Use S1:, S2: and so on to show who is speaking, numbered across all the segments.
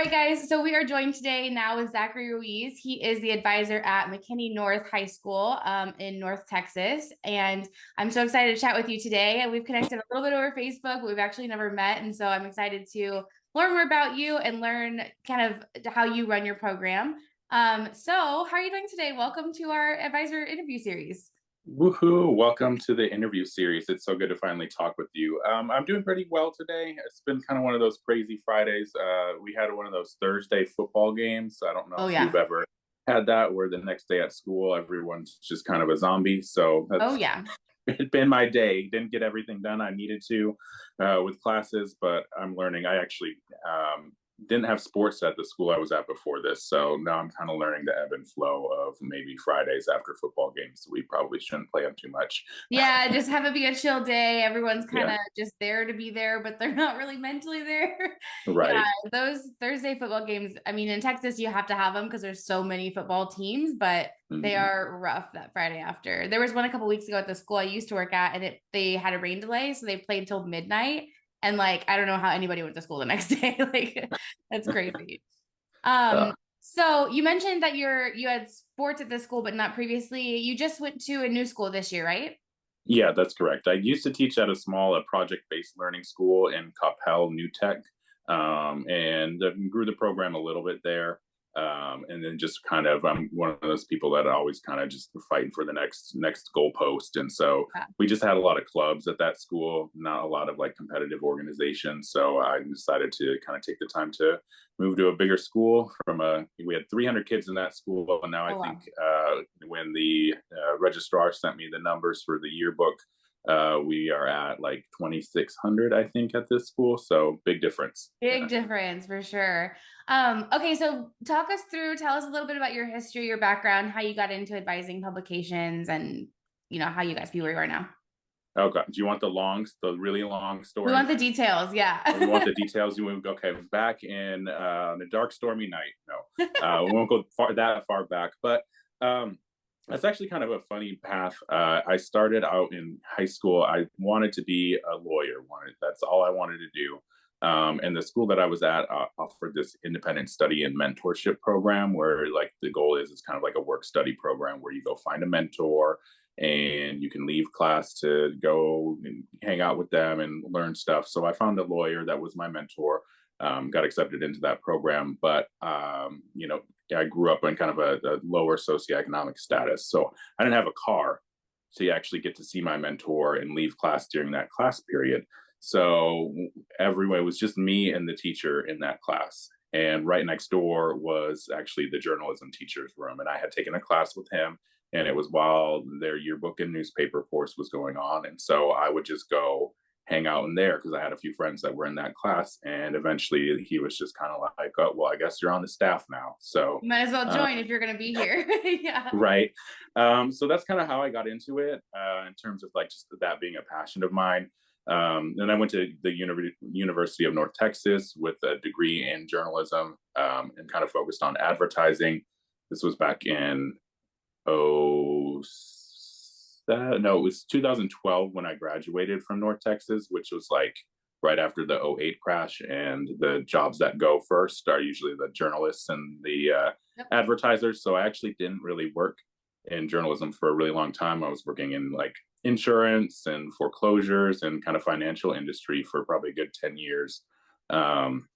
S1: right, guys. So we are joined today now with Zachary Ruiz. He is the advisor at McKinney North High School in North Texas. And I'm so excited to chat with you today. And we've connected a little bit over Facebook, but we've actually never met. And so I'm excited to learn more about you and learn kind of how you run your program. So how are you doing today? Welcome to our advisor interview series.
S2: Woohoo! Welcome to the interview series. It's so good to finally talk with you. I'm doing pretty well today. It's been kind of one of those crazy Fridays. We had one of those Thursday football games. I don't know
S1: Oh,
S2: if you've
S1: yeah.
S2: ever had that, where the next day at school, everyone's just kind of a zombie. So
S1: Oh,
S2: that's
S1: yeah.
S2: it's been my day. Didn't get everything done I needed to with classes, but I'm learning. I actually didn't have sports at the school I was at before this, so now I'm kind of learning the ebb and flow of maybe Fridays after football games. We probably shouldn't play them too much.
S1: Yeah, just have it be a chill day. Everyone's kind
S2: Yeah,
S1: of just there to be there, but they're not really mentally there. Yeah,
S2: right.
S1: those Thursday football games, I mean, in Texas, you have to have them because there's so many football teams, but they
S2: Mhm.
S1: are rough that Friday after. There was one a couple weeks ago at the school I used to work at, and they had a rain delay, so they played till midnight. And like, I don't know how anybody went to school the next day. Like, that's crazy.
S2: Uh,
S1: So you mentioned that you had sports at this school, but not previously. You just went to a new school this year, right?
S2: yeah, that's correct. I used to teach at a small project-based learning school in Coppell, New Tech, and grew the program a little bit there. And then just kind of, I'm one of those people that always kind of just fighting for the next goalpost. And so
S1: Yeah.
S2: we just had a lot of clubs at that school, not a lot of like competitive organizations. So I decided to kind of take the time to move to a bigger school. We had 300 kids in that school, and now I
S1: Oh,
S2: think
S1: wow.
S2: when the registrar sent me the numbers for the yearbook, we are at like 2,600, I think, at this school. So big difference.
S1: Big difference for sure. Okay, so tell us a little bit about your history, your background, how you got into advising publications, and how you guys be where you are now.
S2: Oh God, do you want the really long
S1: We
S2: story?
S1: want the details,
S2: We want
S1: yeah.
S2: the details. You want okay? Back in a dark, stormy night. No, we won't go that far back. But that's actually kind of a funny path. I started out in high school. I wanted to be a lawyer. That's all I wanted to do. And the school that I was at offered this independent study and mentorship program, where like the goal is it's kind of like a work study program where you go find a mentor and you can leave class to go and hang out with them and learn stuff. So I found a lawyer that was my mentor, got accepted into that program. But, I grew up in kind of a lower socioeconomic status. So I didn't have a car to actually get to see my mentor and leave class during that class period. So everyone, it was just me and the teacher in that class. And right next door was actually the journalism teacher's room. And I had taken a class with him, and it was while their yearbook and newspaper course was going on. And so I would just go hang out in there because I had a few friends that were in that class. And eventually he was just kind of like, oh, well, I guess you're on the staff now. So,
S1: You might as well
S2: uh,
S1: join if you're going to be here. Yeah.
S2: right. So that's kind of how I got into it in terms of like just that being a passion of mine. Then I went to the University of North Texas with a degree in journalism and kind of focused on advertising. This was back in oh no, it was 2012 when I graduated from North Texas, which was like right after the '08 crash. And the jobs that go first are usually the journalists and the
S1: Yep.
S2: advertisers. So I actually didn't really work in journalism for a really long time. I was working in like insurance and foreclosures and kind of financial industry for probably a good 10 years. Um,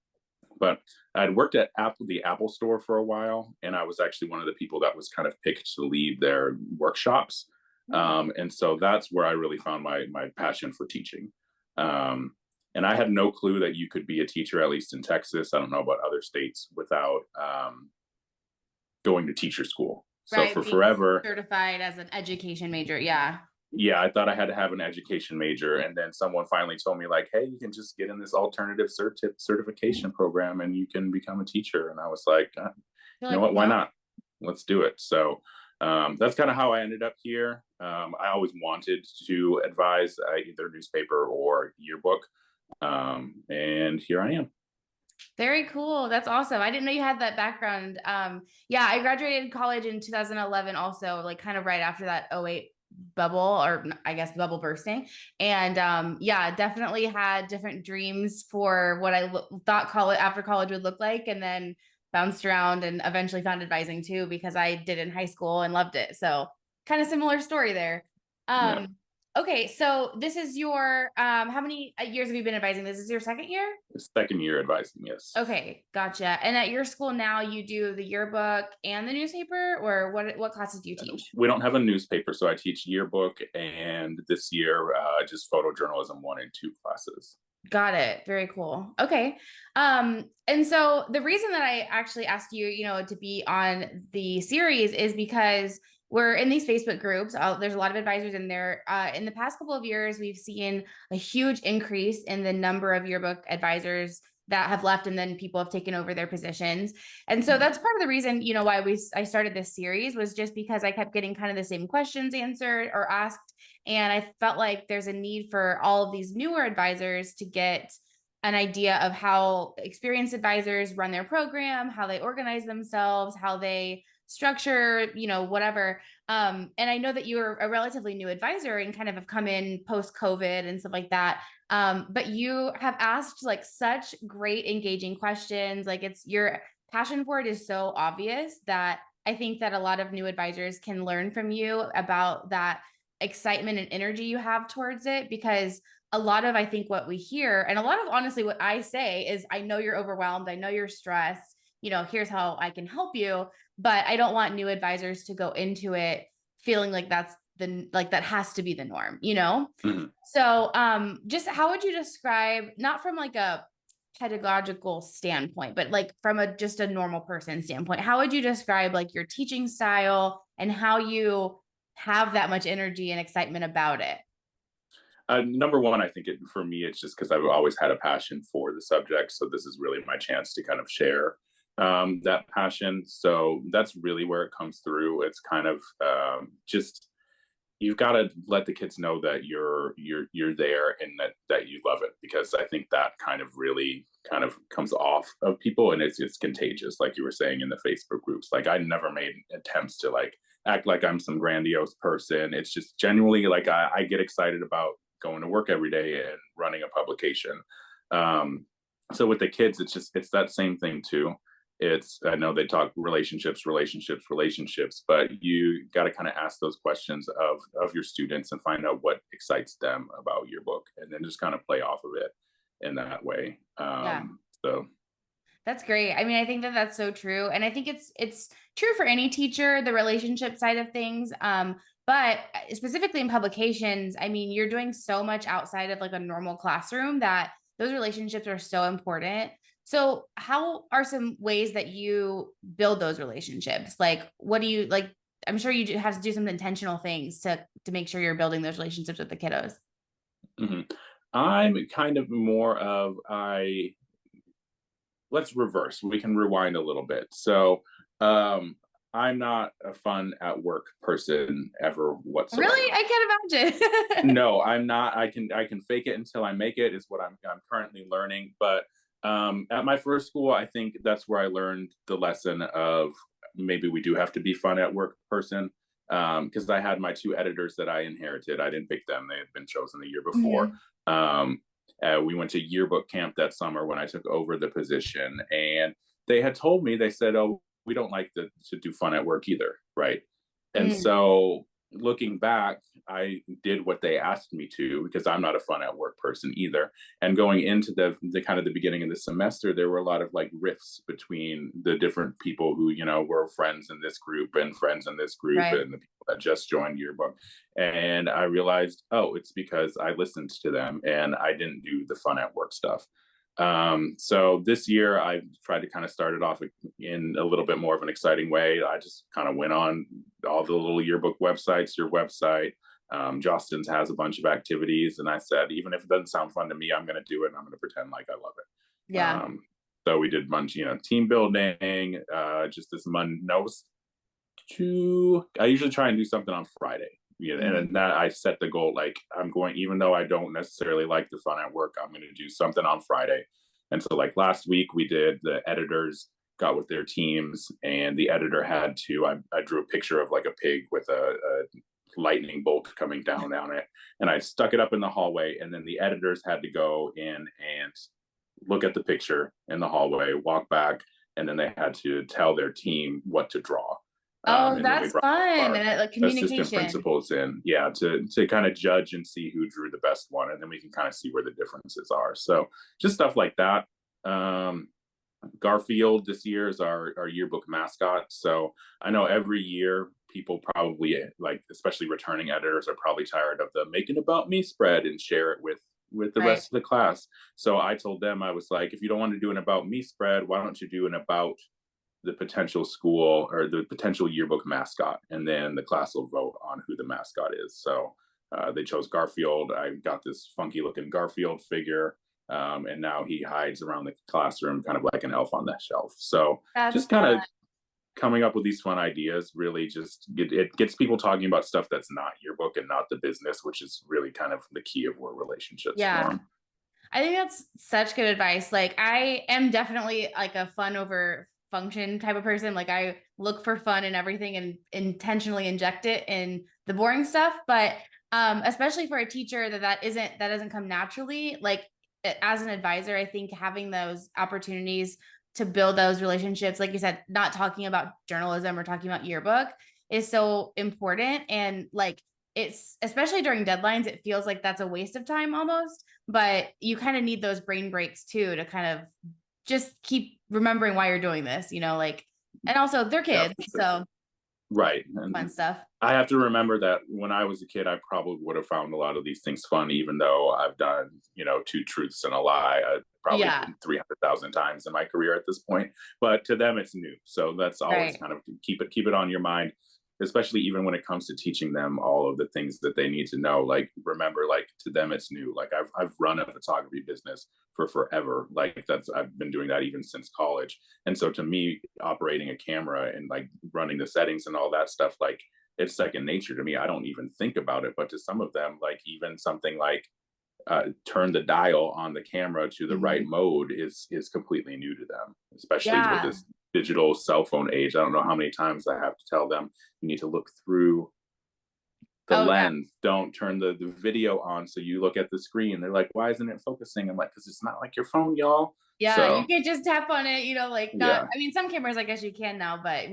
S2: but I'd worked at the Apple store for a while, and I was actually one of the people that was kind of picked to lead their workshops.
S1: Oh,
S2: And so that's where I really found my passion for teaching. Um, and I had no clue that you could be a teacher, at least in Texas. I don't know about other states, without going to teacher school. So
S1: right.
S2: for
S1: Being
S2: forever,
S1: certified as an education major. Yeah.
S2: yeah, I thought I had to have an education major, and then someone finally told me like, "Hey, you can just get in this alternative certification program, and you can become a teacher." And I was like,
S1: You're
S2: "You know
S1: like,
S2: what? Why
S1: well,
S2: not? Let's do it." So that's kind of how I ended up here. I always wanted to advise either newspaper or yearbook, and here I am.
S1: very cool. That's awesome. I didn't know you had that background. Yeah, I graduated college in 2011 also, like kind of right after that '08 bubble, or I guess bubble bursting. And yeah, definitely had different dreams for what I thought college after college would look like, and then bounced around and eventually found advising too because I did in high school and loved it. So kind of similar story there.
S2: Yeah.
S1: Okay, so this is your how many years have you been advising? This is your second year?
S2: Second year advising, yes.
S1: Okay, gotcha. And at your school now, you do the yearbook and the newspaper, or what classes do you teach?
S2: We don't have a newspaper, so I teach yearbook, and this year just photojournalism 1 and 2 classes.
S1: Got it. Very cool. Okay. And so the reason that I actually asked you, to be on the series is because we're in these Facebook groups. There's a lot of advisors in there. In the past couple of years, we've seen a huge increase in the number of yearbook advisors that have left, and then people have taken over their positions. And so that's part of the reason, why I started this series, was just because I kept getting kind of the same questions answered or asked. And I felt like there's a need for all of these newer advisors to get an idea of how experienced advisors run their program, how they organize themselves, how they structure, whatever. And I know that you're a relatively new advisor and kind of have come in post COVID and stuff like that. But you have asked like such great engaging questions. Like, it's your passion for it is so obvious that I think that a lot of new advisors can learn from you about that excitement and energy you have towards it. Because a lot of, I think, what we hear, and a lot of honestly what I say is, I know you're overwhelmed, I know you're stressed, here's how I can help you. But I don't want new advisors to go into it feeling like that has to be the norm.
S2: Mm-hmm.
S1: So just how would you describe, not from like a pedagogical standpoint, but like from just a normal person standpoint, how would you describe like your teaching style and how you have that much energy and excitement about it?
S2: Number one, I think for me, it's just because I've always had a passion for the subject. So this is really my chance to kind of share that passion. So that's really where it comes through. It's kind of just, you've got to let the kids know that you're there, and that you love it, because I think that kind of really kind of comes off of people, and it's contagious, like you were saying in the Facebook groups. Like, I never made attempts to like act like I'm some grandiose person. It's just genuinely like I get excited about going to work every day and running a publication. So with the kids, it's that same thing too. I know they talk relationships, but you got to kind of ask those questions of your students and find out what excites them about your book, and then just kind of play off of it in that way.
S1: Yeah.
S2: So
S1: That's great. I mean, I think that that's so true. And I think it's true for any teacher, the relationship side of things. But specifically in publications, I mean, you're doing so much outside of like a normal classroom that those relationships are so important. So how are some ways that you build those relationships? Like, what do you like? I'm sure you have to do some intentional things to make sure you're building those relationships with the kiddos.
S2: mhm. I'm kind of more of let's reverse. We can rewind a little bit. So I'm not a fun at work person ever whatsoever.
S1: Really? I can't imagine.
S2: No, I'm not. I can fake it until I make it, is what I'm currently learning. But at my first school, I think that's where I learned the lesson of maybe we do have to be fun at work person. Because I had my 2 editors that I inherited. I didn't pick them; they had been chosen the year before.
S1: Mhm.
S2: We went to yearbook camp that summer when I took over the position, and they had told me, they said, "Oh, we don't like to do fun at work either," right? And
S1: Mm.
S2: so looking back, I did what they asked me to, because I'm not a fun at work person either. And going into the kind of the beginning of the semester, there were a lot of like rifts between the different people who, were friends in this group and friends in this group,
S1: Right.
S2: and the people that just joined yearbook. And I realized, oh, it's because I listened to them and I didn't do the fun at work stuff. So this year I tried to kind of start it off in a little bit more of an exciting way. I just kind of went on all the little yearbook websites, your website. Justin's has a bunch of activities, and I said, even if it doesn't sound fun to me, I'm going to do it, and I'm going to pretend like I love it.
S1: Yeah.
S2: So we did a bunch, team building, just this month. No, I usually try and do something on Friday. Yeah, and that I set the goal, like, I'm going, even though I don't necessarily like the fun at work, I'm going to do something on Friday. And so like last week we did, the editors got with their teams, and the editor had to, I drew a picture of like a pig with a lightning bolt coming down on it. And I stuck it up in the hallway, and then the editors had to go in and look at the picture in the hallway, walk back, and then they had to tell their team what to draw.
S1: Oh,
S2: And then we
S1: that's
S2: brought
S1: fun.
S2: our
S1: Like
S2: assistant
S1: communication.
S2: principals in, yeah, to kind of judge and see who drew the best one, and then we can kind of see where the differences are. So just stuff like that. Garfield this year is our yearbook mascot. So I know every year people probably, like, especially returning editors, are probably tired of the "make an about me" spread and share it with the
S1: Right.
S2: rest of the class. So I told them, I was like, if you don't want to do an about me spread, why don't you do an about the potential school or the potential yearbook mascot, and then the class will vote on who the mascot is. So they chose Garfield. I got this funky looking Garfield figure, and now he hides around the classroom kind of like an elf on the shelf. So
S1: That's
S2: just kind
S1: fun.
S2: of coming up with these fun ideas really just it gets people talking about stuff that's not yearbook and not the business, which is really kind of the key of where relationships
S1: Yeah.
S2: form.
S1: I think that's such good advice. Like I am definitely like a fun over function type of person. Like I look for fun in everything and intentionally inject it in the boring stuff. But especially for a teacher that doesn't come naturally. Like as an advisor, I think having those opportunities to build those relationships, like you said, not talking about journalism or talking about yearbook is so important. And like it's especially during deadlines, it feels like that's a waste of time almost, but you kind of need those brain breaks too to kind of just keep remembering why you're doing this, like, and also they're
S2: Yeah,
S1: kids,
S2: for sure.
S1: so
S2: Right.
S1: fun
S2: And
S1: stuff.
S2: I have to remember that when I was a kid, I probably would have found a lot of these things fun, even though I've done, two truths and a lie, probably
S1: Yeah,
S2: 300,000 times in my career at this point. But to them, it's new. So that's always
S1: right.
S2: kind of keep it on your mind, especially even when it comes to teaching them all of the things that they need to know. Like, remember, like, to them, it's new. Like, I've run a photography business for forever. Like, I've been doing that even since college. And so to me, operating a camera and like running the settings and all that stuff, like, it's second nature to me. I don't even think about it. But to some of them, like, even something like turn the dial on the camera to the right
S1: Mhm.
S2: mode is completely new to them, especially with
S1: Yeah.
S2: this digital cell phone age. I don't know how many times I have to tell them you need to look through the
S1: Oh yeah.
S2: lens. Don't turn the video on so you look at the screen. They're like, why isn't it focusing? I'm like, because it's not like your phone, y'all.
S1: Yeah, you
S2: So
S1: can't just tap on it, like not,
S2: yeah,
S1: I mean, some cameras I guess you can now, but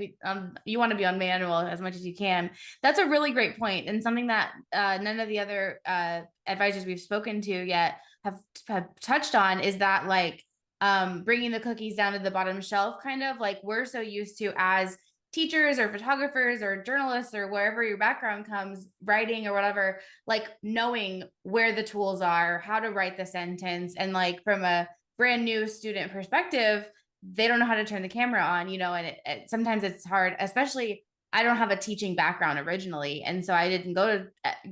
S1: you want to be on manual as much as you can. That's a really great point, and something that none of the other advisors we've spoken to yet have touched on is that like bringing the cookies down to the bottom shelf, kind of like we're so used to as teachers or photographers or journalists or wherever your background comes, writing or whatever, like knowing where the tools are, how to write the sentence, and like from a brand new student perspective, they don't know how to turn the camera on, and sometimes it's hard, especially I don't have a teaching background originally. And so I didn't go to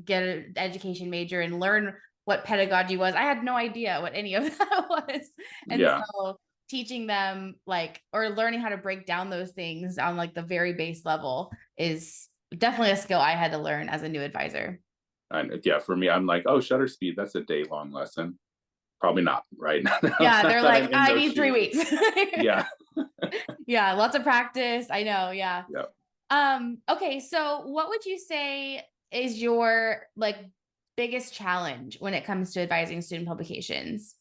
S1: get an education major and learn what pedagogy was. I had no idea what any of that was. And
S2: yeah.
S1: so teaching them like, or learning how to break down those things on like the very base level is definitely a skill I had to learn as a new advisor.
S2: And yeah, for me, I'm like, oh, shutter speed, that's a day long lesson. Probably not, right? Not
S1: Yeah, they're
S2: that I'm
S1: like,
S2: in
S1: I
S2: those
S1: need 3
S2: shoes.
S1: weeks.
S2: Yeah.
S1: Yeah, lots of practice. I know, yeah.
S2: Yeah.
S1: Okay, so what would you say is your like biggest challenge when it comes to advising student publications?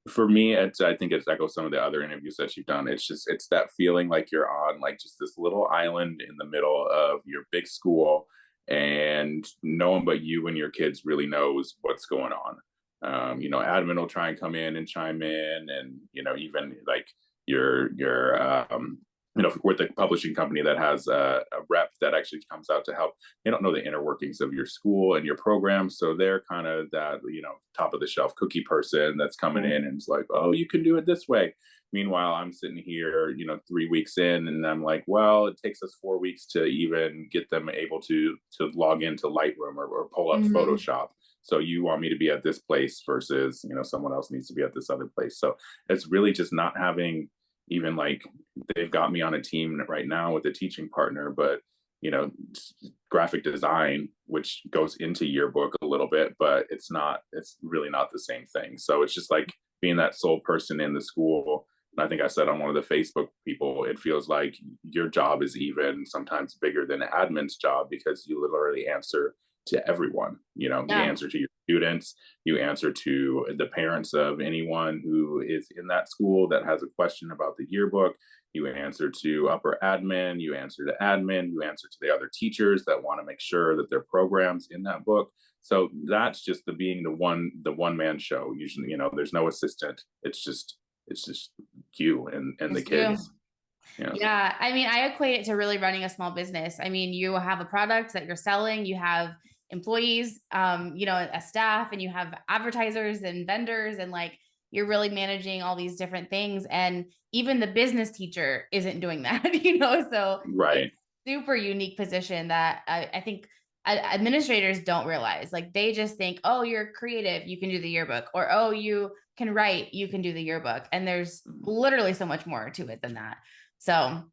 S2: For me, I think it's echoes some of the other interviews that you've done. It's that feeling like you're on like just this little island in the middle of your big school, and no one but you and your kids really knows what's going on. Admin will try and come in and chime in, and even like your with the publishing company that has a rep that actually comes out to help. They don't know the inner workings of your school and your program, so they're kind of that top of the shelf cookie person that's coming in and it's like, oh, you can do it this way. Meanwhile, I'm sitting here 3 weeks in, and I'm like, well, it takes us 4 weeks to even get them able to log into Lightroom or pull up
S1: Mhm.
S2: Photoshop. So you want me to be at this place versus someone else needs to be at this other place. So it's really just not having, even like, they've got me on a team right now with a teaching partner, but you know graphic design, which goes into yearbook a little bit, but it's really not the same thing. So it's just like being that sole person in the school, I think I said on one of the Facebook people, it feels like your job is even sometimes bigger than admin's job because you literally answer to everyone. You know, you
S1: Yeah.
S2: answer to your students, you answer to the parents of anyone who is in that school that has a question about the yearbook. You answer to upper admin, you answer to admin, you answer to the other teachers that want to make sure that their programs in that book. So that's just the being the one man show. Usually, you know, there's no assistant. It's just you and the
S1: It's you.
S2: kids. Yeah.
S1: Yeah, I mean, I equate it to really running a small business. I mean, you have a product that you're selling, you have employees, you know, a staff, and you have advertisers and vendors, and like you're really managing all these different things. And even the business teacher isn't doing that, you know, so
S2: Right.
S1: it's super unique position that I think administrators don't realize. Like they just think, oh, you're creative, you can do the yearbook, or oh, you can write, you can do the yearbook. And there's literally so much more to it than that. So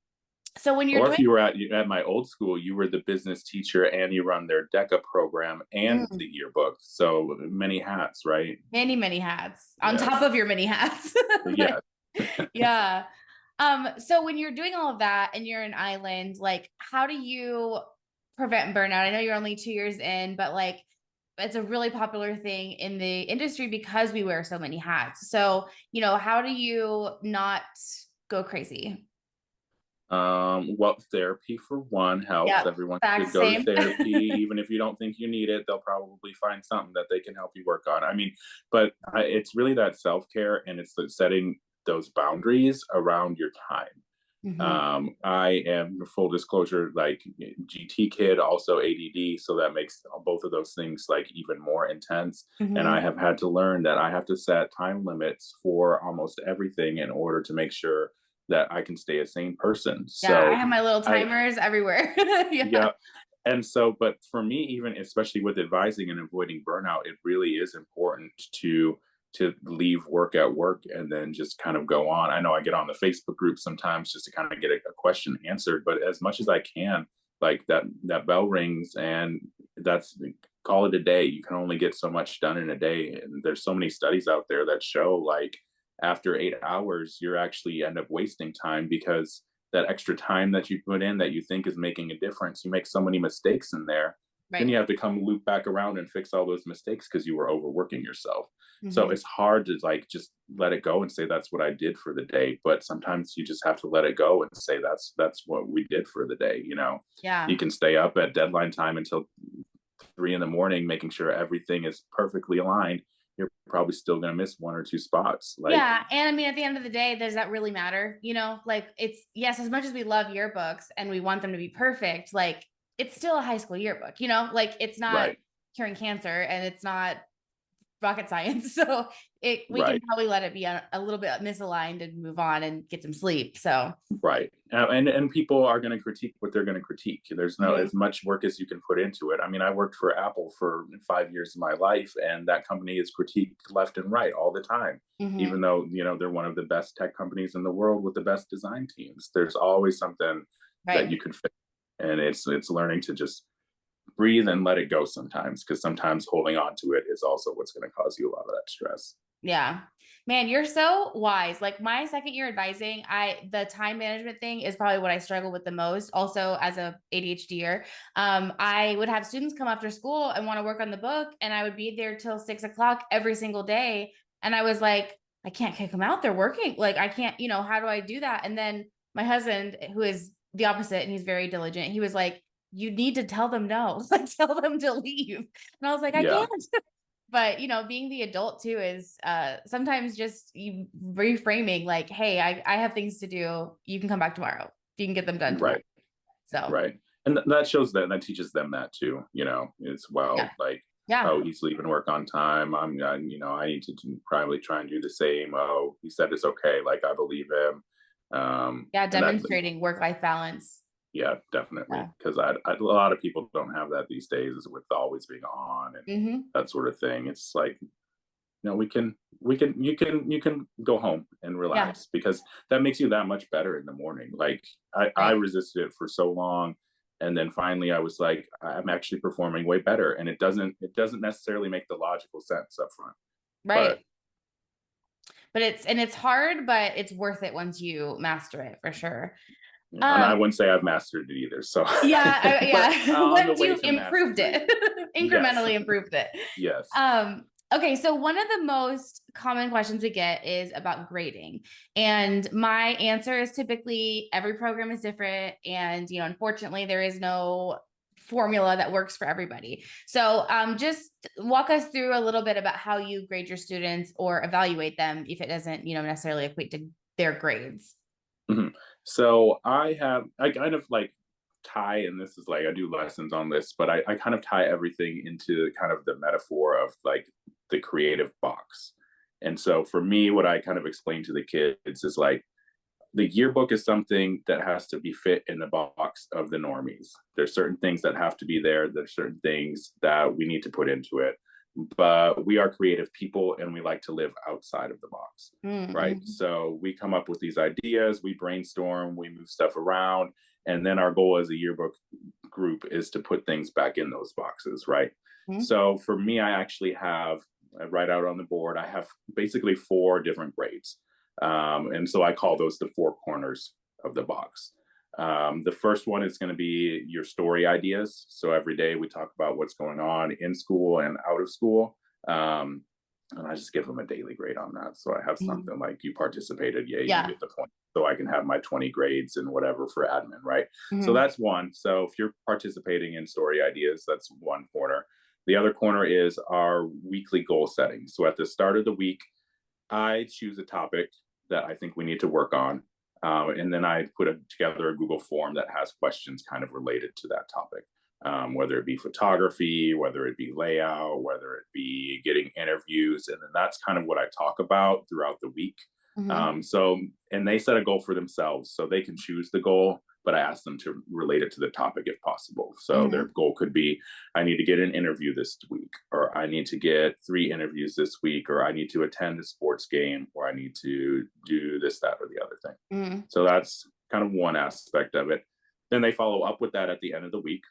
S1: when you're
S2: Or if
S1: doing
S2: you were at my old school, you were the business teacher and you run their DECA program and the yearbook. So many hats, right?
S1: many, many hats on top
S2: Yes.
S1: of your many hats.
S2: Yeah.
S1: Yeah. So when you're doing all of that and you're an island, like how do you prevent burnout? I know you're only 2 years in, but like it's a really popular thing in the industry because we wear so many hats. So, you know, how do you not go crazy?
S2: Well, therapy for one helps.
S1: Yeah,
S2: Everyone should
S1: fact,
S2: go to
S1: same.
S2: therapy, even if you don't think you need it. They'll probably find something that they can help you work on. I mean, but it's really that self care, and it's the setting those boundaries around your time.
S1: Hmm.
S2: I am full disclosure, like GT kid, also ADD, so that makes both of those things like even more intense. And
S1: Hmm.
S2: I have had to learn that I have to set time limits for almost everything in order to make sure that I can stay a sane person.
S1: Yeah, I
S2: So
S1: have my little
S2: I,
S1: timers everywhere. Yeah.
S2: yeah. And so, but for me, even especially with advising and avoiding burnout, it really is important to leave work at work and then just kind of go on. I know I get on the Facebook group sometimes just to kind of get a question answered, but as much as I can, like that bell rings and that's call it a day. You can only get so much done in a day. And there's so many studies out there that show like after 8 hours, you're actually end up wasting time because that extra time that you put in that you think is making a difference, you make so many mistakes in there. Then
S1: Right.
S2: you have to come loop back around and fix all those mistakes because you were overworking yourself. So
S1: Hmm.
S2: it's hard to like just let it go and say that's what I did for the day. But sometimes you just have to let it go and say that's what we did for the day. You know, you
S1: Yeah.
S2: can stay up at deadline time until 3 in the morning, making sure everything is perfectly aligned. You're probably still going to miss one or two spots. Like,
S1: Yeah. And I mean, at the end of the day, does that really matter? You know, like it's, yes, as much as we love yearbooks and we want them to be perfect, like it's still a high school yearbook, you know, like it's not
S2: right,
S1: curing cancer and it's not rocket science. So we can
S2: right.
S1: probably let it be a little bit misaligned and move on and get some sleep. So,
S2: Right. And people are going to critique what they're going to critique. There's no
S1: mhm,
S2: as much work as you can put into it. I mean, I worked for Apple for 5 years of my life, and that company is critiqued left and right all the time. Even
S1: mhm,
S2: though they're one of the best tech companies in the world with the best design teams, there's always something that
S1: right.
S2: you can fix, and it's learning to just breathe and let it go sometimes, because sometimes holding on to it is also what's going to cause you a lot of that stress.
S1: Yeah. Man, you're so wise. Like my second year advising, the time management thing is probably what I struggle with the most. Also, as a ADHDer, I would have students come after school and want to work on the book, and I would be there till 6 o'clock every single day. And I was like, I can't kick them out. They're working. Like I can't, how do I do that? And then my husband, who is the opposite, and he's very diligent, he was like, you need to tell them no, like tell them to leave. And I was like, I
S2: Yeah.
S1: can't. But being the adult too is sometimes just you reframing like, hey, I have things to do, you can come back tomorrow, you can get them done tomorrow.
S2: Right.
S1: So
S2: Right. And that shows that teaches them that too, as
S1: yeah.
S2: well. Like,
S1: Yeah.
S2: oh, he's leaving work on time. I need to probably try and do the same. Oh, he said it's okay. Like, I believe him.
S1: Yeah,
S2: And that,
S1: demonstrating work-life balance.
S2: yeah, definitely.
S1: Yeah.
S2: Because a lot of people don't have that these days with always being on and
S1: Hmm.
S2: that sort of thing. It's like, you can go home and
S1: Yeah.
S2: relax because that makes you that much better in the morning. Like I
S1: Right.
S2: resisted it for so long, and then finally I was like, I'm actually performing way better, and it doesn't necessarily make the logical sense up front, but
S1: Right. but it's hard, but it's worth it once you master it for sure.
S2: And I wouldn't say I've mastered it either. So
S1: Yeah,
S2: but on the
S1: once
S2: way
S1: you
S2: to
S1: improved
S2: mastery.
S1: it,
S2: Yes.
S1: incrementally improved it.
S2: Yes.
S1: Okay, so one of the most common questions we get is about grading. And my answer is typically every program is different. And, unfortunately, there is no formula that works for everybody. So just walk us through a little bit about how you grade your students or evaluate them if it doesn't, necessarily equate to their grades.
S2: Mhm. So I kind of like tie, and this is like I do lessons on this, but I kind of tie everything into kind of the metaphor of like the creative box. And so for me, what I kind of explain to the kids is like the yearbook is something that has to be fit in the box of the normies. There's certain things that have to be there. There's certain things that we need to put into it. But we are creative people and we like to live outside of the box, right?
S1: Mm-hmm.
S2: So we come up with these ideas, we brainstorm, we move stuff around. And then our goal as a yearbook group is to put things back in those boxes, right?
S1: Mm-hmm.
S2: So for me, I actually have, I write out on the board, I have basically 4 different grades. And so I call those the 4 corners of the box. The first one is going to be your story ideas. So every day we talk about what's going on in school and out of school. And I just give them a daily grade on that. So I have something like you participated, yay, you
S1: Yeah.
S2: get the point. So I can have my 20 grades and whatever for admin, right? So
S1: Mm-hmm.
S2: that's one. So if you're participating in story ideas, that's one corner. The other corner is our weekly goal setting. So at the start of the week, I choose a topic that I think we need to work on. And then I put together a Google form that has questions kind of related to that topic, whether it be photography, whether it be layout, whether it be getting interviews. And then that's kind of what I talk about throughout the week.
S1: Mm-hmm.
S2: And they set a goal for themselves, so they can choose the goal, but I ask them to relate it to the topic if possible. So
S1: Mm-hmm.
S2: their goal could be, I need to get an interview this week, or I need to get 3 interviews this week, or I need to attend a sports game, or I need to do this, that, or the other thing.
S1: Mm-hmm.
S2: So that's kind of one aspect of it. Then they follow up with that at the end of the week.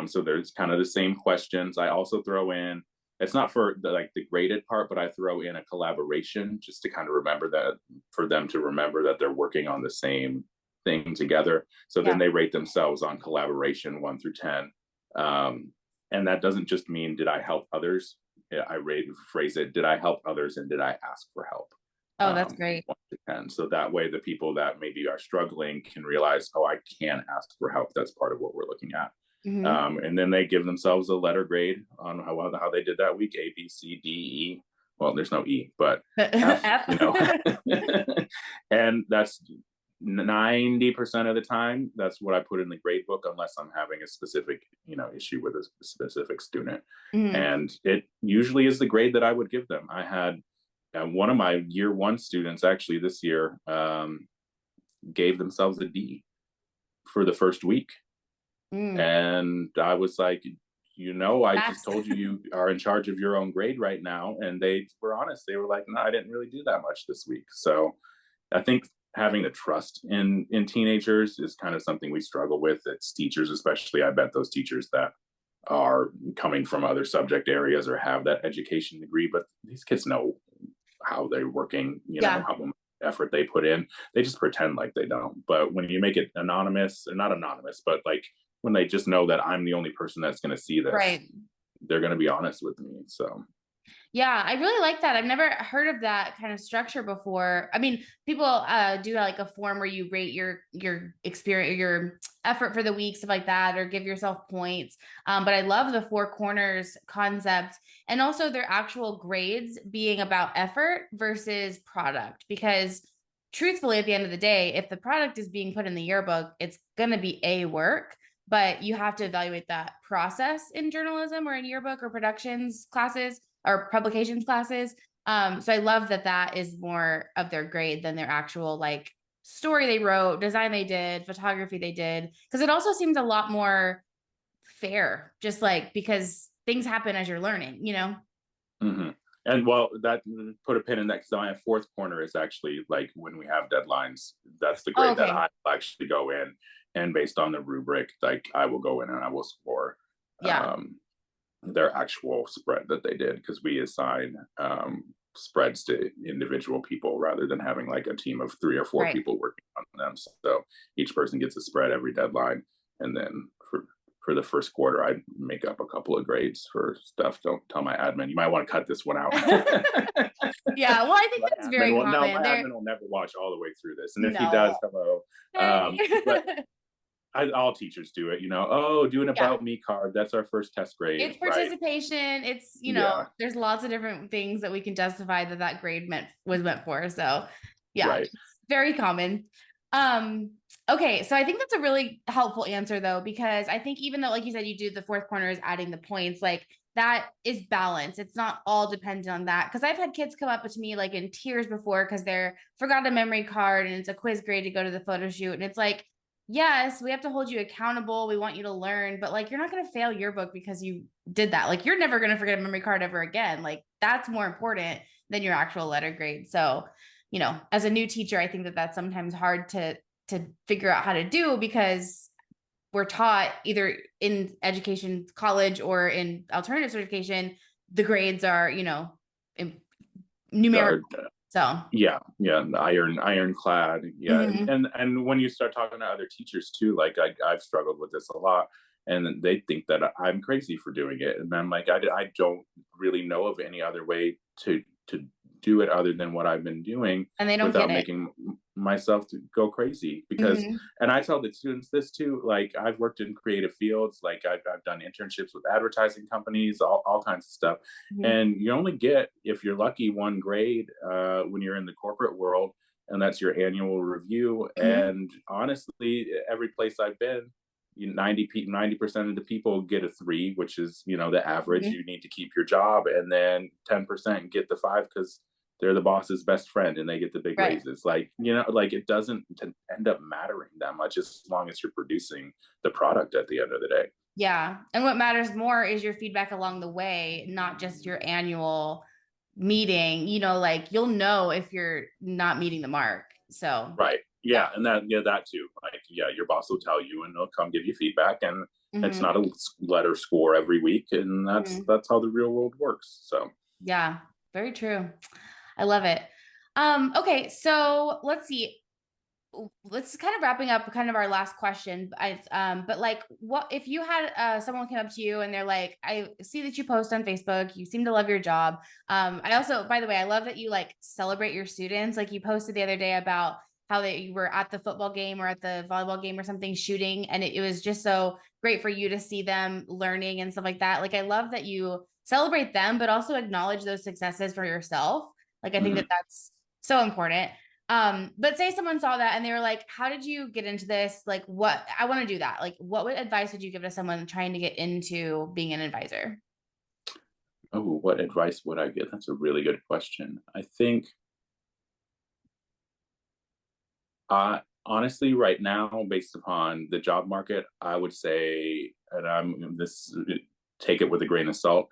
S2: So there's kind of the same questions. I also throw in, it's not for the graded part, but I throw in a collaboration just to kind of remember that, for them to remember that they're working on the same thing together. So then
S1: Yeah.
S2: they rate themselves on collaboration 1 through 10. And that doesn't just mean, did I help others? I phrase it, did I help others and did I ask for help?
S1: Oh, that's great.
S2: 1 to 10. So that way the people that maybe are struggling can realize, oh, I can ask for help. That's part of what we're looking at.
S1: Mm-hmm.
S2: And then they give themselves a letter grade on how they did that week, A, B, C, D, E. Well, there's no E, but F, and that's 90% of the time, that's what I put in the grade book, unless I'm having a specific, issue with a specific student.
S1: Mm-hmm.
S2: And it usually is the grade that I would give them. I had one of my year 1 students actually this year gave themselves a D for the first week. And I was like, I just told you are in charge of your own grade right now. And they were honest. They were like, no, I didn't really do that much this week. So I think having the trust in teenagers is kind of something we struggle with. It's teachers, especially. I bet those teachers that are coming from other subject areas or have that education degree, but these kids know how they're working, how much effort they put in. They just pretend like they don't. But when you make it anonymous, or not anonymous, but like when they just know that I'm the only person that's going to see this,
S1: Right.
S2: they're going to be honest with me. So
S1: yeah, I really like that. I've never heard of that kind of structure before. I mean, people do like a form where you rate your experience, your effort for the week, stuff like that, or give yourself points. But I love the 4 corners concept, and also their actual grades being about effort versus product. Because truthfully, at the end of the day, if the product is being put in the yearbook, it's going to be a work. But you have to evaluate that process in journalism or in yearbook or productions classes or publications classes. So I love that is more of their grade than their actual like story they wrote, design they did, photography they did. Because it also seems a lot more fair, just like because things happen as you're learning,
S2: Mm-hmm. And well, that put a pin in that, because my 4th corner is actually like when we have deadlines. That's the grade that I actually go in, and based on the rubric, like I will go in and I will score.
S1: Yeah.
S2: Their actual spread that they did, because we assign spreads to individual people rather than having like a team of 3 or 4
S1: Right.
S2: people working on them. So each person gets a spread every deadline, and then for the first quarter, I make up a couple of grades for stuff. Don't tell my admin. You might want to cut this one out.
S1: Yeah, well, I think that's very
S2: My
S1: common.
S2: admin will never watch all the way through this, and if he does,
S1: No.
S2: hello.
S1: Hey.
S2: But all teachers do it. Oh, do an
S1: Yeah.
S2: about me card. That's our first test grade,
S1: It's
S2: right?
S1: participation. It's,
S2: Yeah,
S1: there's lots of different things that we can justify that grade was meant for. So yeah,
S2: right.
S1: it's very common. Um, okay, so I think that's a really helpful answer though, because I think even though, like you said, you do the fourth corner is adding the points, like that is balance. It's not all dependent on that. Because I've had kids come up to me like in tears before because they're forgot a memory card and it's a quiz grade to go to the photo shoot. And it's like, yes, we have to hold you accountable. We want you to learn, but like you're not going to fail yearbook because you did that. Like you're never going to forget a memory card ever again. Like that's more important than your actual letter grade. So, as a new teacher, I think that that's sometimes hard to figure out how to do because we're taught either in education, college, or in alternative certification, the grades are, numerical. So,
S2: Yeah, ironclad. Yeah,
S1: mhm.
S2: and when you start talking to other teachers too, like I've struggled with this a lot, and they think that I'm crazy for doing it, and I'm like, I don't really know of any other way to do it other than what I've been doing
S1: And they don't get
S2: without
S1: it.
S2: making myself to go crazy. Because,
S1: Mhm.
S2: and I tell the students this too, like I've worked in creative fields, like I've done internships with advertising companies, all kinds of stuff,
S1: Mhm.
S2: and you only get, if you're lucky, one grade when you're in the corporate world, and that's your annual review.
S1: Mhm.
S2: And honestly, every place I've been, 90% of the people get a 3, which is the average.
S1: Mhm.
S2: You need to keep your job, and then 10% get the 5 because they're the boss's best friend and they get the big
S1: Right.
S2: raises. Like, like it doesn't end up mattering that much as long as you're producing the product at the end of the day.
S1: Yeah. And what matters more is your feedback along the way, not just your annual meeting. Like you'll know if you're not meeting the mark. So,
S2: Right.
S1: yeah.
S2: Yeah, and that too. Like, yeah, your boss will tell you, and they'll come give you feedback, and it's
S1: Hmm.
S2: not a letter score every week, and that's
S1: Hmm.
S2: that's how the real world works. So,
S1: Yeah. Very true. I love it. Okay. So let's see. Let's kind of wrapping up kind of our last question. But like what if you had someone came up to you and they're like, I see that you post on Facebook, you seem to love your job. I also, by the way, I love that you like celebrate your students. Like you posted the other day about how you were at the football game or at the volleyball game or something shooting, and it was just so great for you to see them learning and stuff like that. Like I love that you celebrate them, but also acknowledge those successes for yourself. Like I think that
S2: mhm.
S1: that's so important. But say someone saw that and they were like, how did you get into this? Like, what I want to do that. Like, what advice would you give to someone trying to get into being an advisor?
S2: Oh, what advice would I get? That's a really good question. I think, honestly, right now, based upon the job market, I would say, and take it with a grain of salt.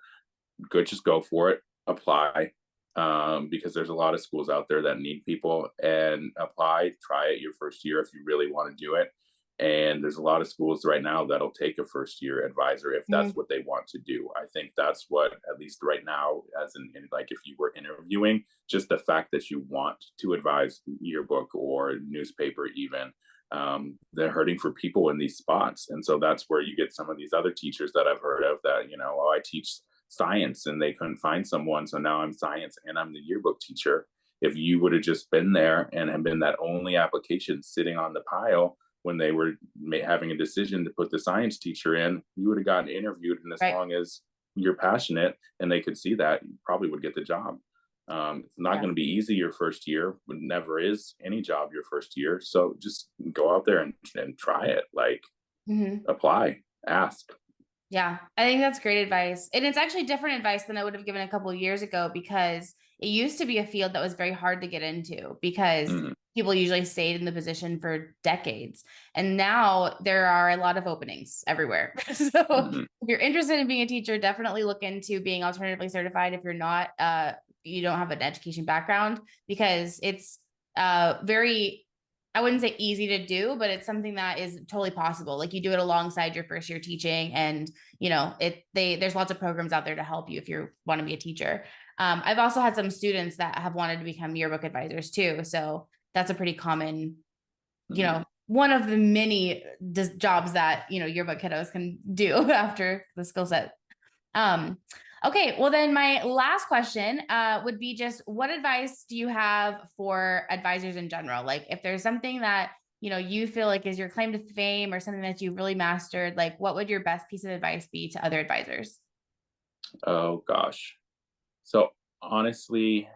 S2: Good, just go for it, apply, because there's a lot of schools out there that need people, and apply, try it your first year if you really want to do it. And there's a lot of schools right now that'll take a first year advisor if that's
S1: Mhm.
S2: what they want to do. I think that's what, at least right now, as like if you were interviewing, just the fact that you want to advise yearbook or newspaper even, they're hurting for people in these spots. And so that's where you get some of these other teachers that I've heard of that, oh, I teach science and they couldn't find someone. So now I'm science and I'm the yearbook teacher. If you would have just been there and have been that only application sitting on the pile when they were having a decision to put the science teacher in, you would have gotten interviewed. And as
S1: Right.
S2: long as you're passionate and they could see that, you probably would get the job. It's not
S1: Yeah.
S2: going to be easy your first year, but never is any job your first year. So just go out there and try it. Like,
S1: Hmm.
S2: apply, ask.
S1: Yeah, I think that's great advice. And it's actually different advice than I would have given a couple of years ago because it used to be a field that was very hard to get into because
S2: Mm-hmm.
S1: people usually stayed in the position for decades. And now there are a lot of openings everywhere. So
S2: Mm-hmm.
S1: if you're interested in being a teacher, definitely look into being alternatively certified if you're not you don't have an education background because it's very I wouldn't say easy to do, but it's something that is totally possible. Like you do it alongside your first year teaching and there's lots of programs out there to help you if you want to be a teacher. I've also had some students that have wanted to become yearbook advisors too. So that's a pretty common, one of the many jobs that, yearbook kiddos can do after the skill set. Okay, well then my last question would be just what advice do you have for advisors in general? Like if there's something that, you feel like is your claim to fame or something that you really mastered, like what would your best piece of advice be to other advisors?
S2: Oh gosh. So honestly,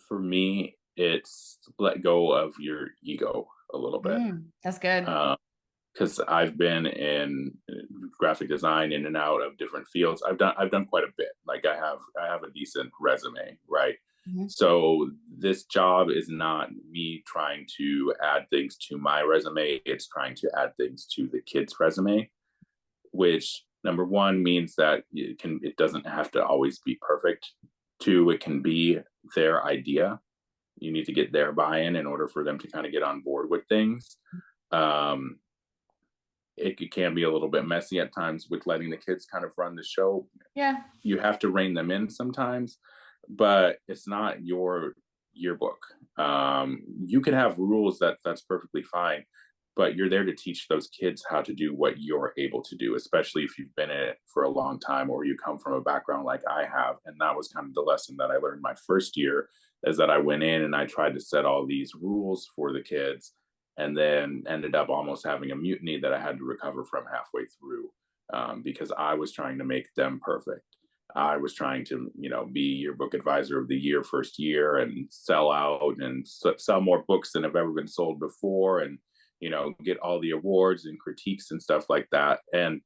S2: for me, it's let go of your ego a little bit.
S1: That's good.
S2: Because I've been in graphic design in and out of different fields. I've done quite a bit. Like I have a decent resume, right?
S1: Mhm.
S2: So this job is not me trying to add things to my resume. It's trying to add things to the kid's resume, which number one means that it doesn't have to always be perfect. Two, it can be their idea. You need to get their buy-in in order for them to kind of get on board with things. Um, it can be a little bit messy at times with letting the kids kind of run the show.
S1: Yeah.
S2: You have to rein them in sometimes, but it's not your yearbook. You can have rules that's perfectly fine, but you're there to teach those kids how to do what you're able to do, especially if you've been in it for a long time or you come from a background like I have. And that was kind of the lesson that I learned my first year, is that I went in and I tried to set all these rules for the kids and then ended up almost having a mutiny that I had to recover from halfway through, because I was trying to make them perfect. I was trying to, be yearbook advisor of the year first year and sell out and sell more books than have ever been sold before, and get all the awards and critiques and stuff like that. And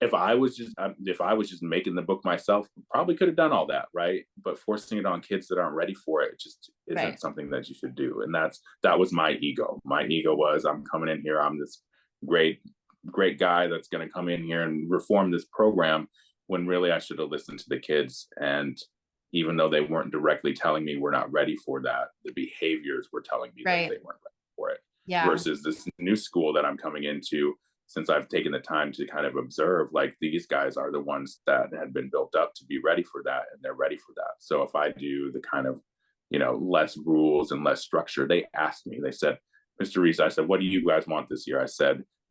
S2: if I was just making the book myself, probably could have done all that, right? But forcing it on kids that aren't ready for it just
S1: Right.
S2: isn't something that you should do. And that was my ego. My ego was, I'm coming in here, I'm this great great guy that's going to come in here and reform this program, when really I should have listened to the kids. And even though they weren't directly telling me we're not ready for that, the behaviors were telling me that
S1: Right.
S2: they weren't ready for it.
S1: Yeah.
S2: Versus this new school that I'm coming into, since I've taken the time to kind of observe, like these guys are the ones that had been built up to be ready for that, and they're ready for that. So if I do the kind of, less rules and less structure, they asked me, they said, Mr. Reese, I said, what do you guys want this year?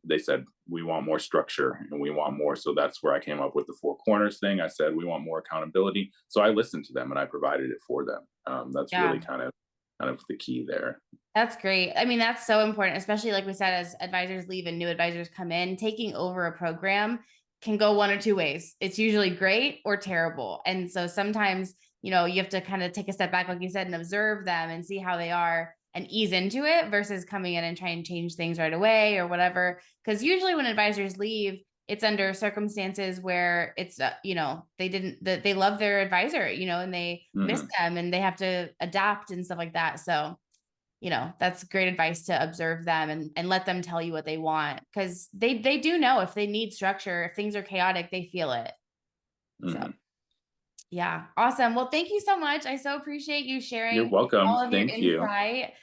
S2: They said, we want more structure and we want more. So that's where I came up with the four corners thing. I said, we want more accountability. So I listened to them and I provided it for them. That's really
S1: Yeah.
S2: kind of the key there.
S1: That's great. I mean, that's so important, especially like we said, as advisors leave and new advisors come in, taking over a program can go one or two ways. It's usually great or terrible. And so sometimes, you have to kind of take a step back, like you said, and observe them and see how they are and ease into it versus coming in and trying to change things right away or whatever. Because usually when advisors leave, it's under circumstances where it's, they love their advisor, and they miss
S2: Mm-hmm.
S1: them and they have to adapt and stuff like that. So, that's great advice to observe them and let them tell you what they want, because they do know if they need structure, if things are chaotic, they feel it. So
S2: Mm-hmm.
S1: yeah, awesome. Well, thank you so much. I so appreciate you
S2: You're
S1: sharing
S2: welcome.
S1: all of your
S2: Thank you.
S1: insight.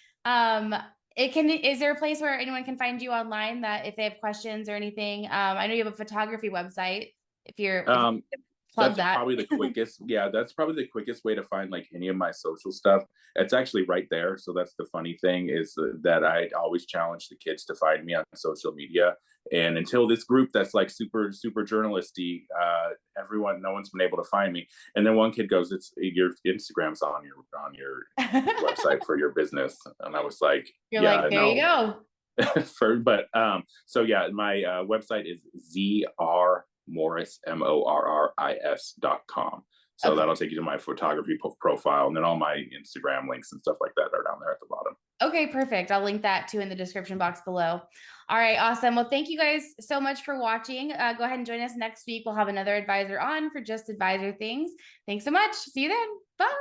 S1: Is there a place where anyone can find you online that if they have questions or anything? I know you have a photography website. If you
S2: Um,
S1: plug
S2: that's
S1: that.
S2: probably the quickest. Yeah, that's probably the quickest way to find like any of my social stuff. It's actually right there. So that's the funny thing, is that I always challenge the kids to find me on social media. And until this group that's like super super journalisty, no one's been able to find me. And then one kid goes, "It's your Instagram's on your website for your business," and I was like,
S1: You're
S2: "Yeah,
S1: like, there you
S2: no."
S1: go.
S2: So yeah, my website is zrmorris.com. So
S1: Okay.
S2: that'll take you to my photography profile, and then all my Instagram links and stuff like that are down there at the bottom.
S1: Okay, perfect. I'll link that too in the description box below. All right, awesome. Well, thank you guys so much for watching. Go ahead and join us next week. We'll have another advisor on for just advisor things. Thanks so much. See you then. Bye.